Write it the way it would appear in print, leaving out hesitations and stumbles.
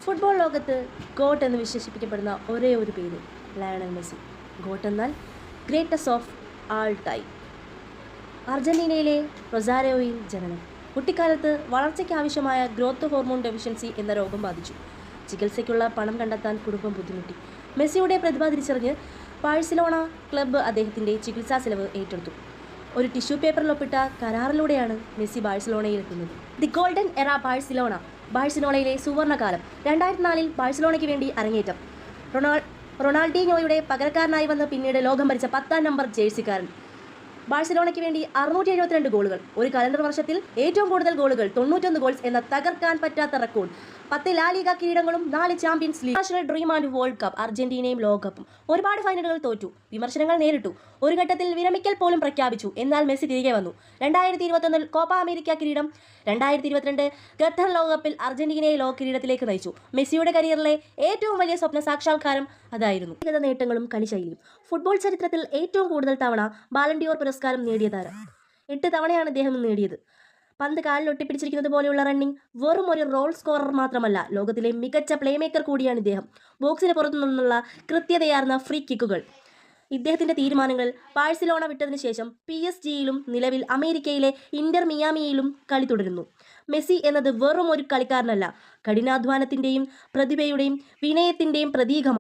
Football ലോകത്ത് got എന്ന് വിശേഷിപ്പിക്കപ്പെടുന്ന ഒരേ ഒരു പേര് ലയണൽ മെസ്സി. ഗോട്ട് എന്നാൽ ഗ്രേറ്റസ്റ്റ് ഓഫ് ആൾ ടൈം. അർജന്റീനയിലെ റൊസാരിയോയിൽ ജനനം. കുട്ടിക്കാലത്ത് വളർച്ചയ്ക്ക് ആവശ്യമായ ഗ്രോത്ത് ഹോർമോൺ ഡെഫിഷ്യൻസി എന്ന രോഗം ബാധിച്ചു. ചികിത്സയ്ക്കുള്ള പണം കണ്ടെത്താൻ കുടുംബം ബുദ്ധിമുട്ടി. മെസ്സിയുടെ പ്രതിഭ തിരിച്ചറിഞ്ഞ് ബാഴ്സലോണ ക്ലബ്ബ് അദ്ദേഹത്തിൻ്റെ ചികിത്സാ ചെലവ് ഏറ്റെടുത്തു. ഒരു ടിഷ്യൂ പേപ്പറിൽ ഒപ്പിട്ട കരാറിലൂടെയാണ് മെസ്സി ബാഴ്സലോണയിൽ എത്തുന്നത്. ദി ഗോൾഡൻ എറ ബാഴ്സലോണ. ബാഴ്സലോണയിലെ സുവർണ്ണകാലം. 2004 ബാഴ്സലോണയ്ക്ക് വേണ്ടി അരങ്ങേറ്റം. റൊണാൾഡീഞ്ഞോയുടെ പകരക്കാരനായി വന്ന് പിന്നീട് ലോകം ഭരിച്ച 10ാം നമ്പർ ജേഴ്സിക്കാരൻ. ബാഴ്സലോണയ്ക്ക് വേണ്ടി 672 ഗോളുകൾ. ഒരു കലണ്ടർ വർഷത്തിൽ ഏറ്റവും കൂടുതൽ ഗോളുകൾ 91 ഗോൾസ് എന്ന തകർക്കാൻ പറ്റാത്ത റെക്കോർഡ്. 10 ലാ ലീഗ കിരീടങ്ങളും 4 Champions League. National dream and World Cup. അർജന്റീനയും ലോകകപ്പും. ഒരുപാട് ഫൈനലുകൾ തോറ്റു, വിമർശനങ്ങൾ നേരിട്ടു, ഒരു ഘട്ടത്തിൽ വിരമിക്കൽ പോലും പ്രഖ്യാപിച്ചു. എന്നാൽ മെസ്സി തിരികെ വന്നു. 2021 കോപ്പ അമേരിക്ക കിരീടം, 2022 ഖത്തർ ലോകകപ്പിൽ അർജന്റീനയെ ലോക കിരീടത്തിലേക്ക് നയിച്ചു. മെസ്സിയുടെ കരിയറിലെ ഏറ്റവും വലിയ സ്വപ്ന സാക്ഷാത്കാരം അതായിരുന്നു. വ്യക്തിഗത നേട്ടങ്ങളും കളിശൈലിയും. ഫുട്ബോൾ ചരിത്രത്തിൽ ഏറ്റവും കൂടുതൽ തവണ ബാലൻഡിയോർ പുരസ്കാരം നേടിയ താരം. 8 തവണയാണ് ഇദ്ദേഹം നേടിയത്. പന്ത് കാലിൽ ഒട്ടിപ്പിടിച്ചിരിക്കുന്നത് പോലെയുള്ള റണ്ണിംഗ്. വെറും ഒരു റോൾ സ്കോറർ മാത്രമല്ല, ലോകത്തിലെ മികച്ച പ്ലേമേക്കർ കൂടിയാണ് ഇദ്ദേഹം. ബോക്സിന് പുറത്തു നിന്നുള്ള കൃത്യതയാർന്ന ഫ്രീ കിക്കുകൾ. ഇദ്ദേഹത്തിൻ്റെ തീരുമാനങ്ങൾ. ബാഴ്സലോണ വിട്ടതിന് ശേഷം PSG-യിലും നിലവിൽ അമേരിക്കയിലെ ഇന്റർ മിയാമിയിലും കളി തുടരുന്നു. മെസ്സി എന്നത് വെറും ഒരു കളിക്കാരനല്ല, കഠിനാധ്വാനത്തിൻ്റെയും പ്രതിഭയുടെയും വിനയത്തിൻ്റെയും പ്രതീകമാണ്.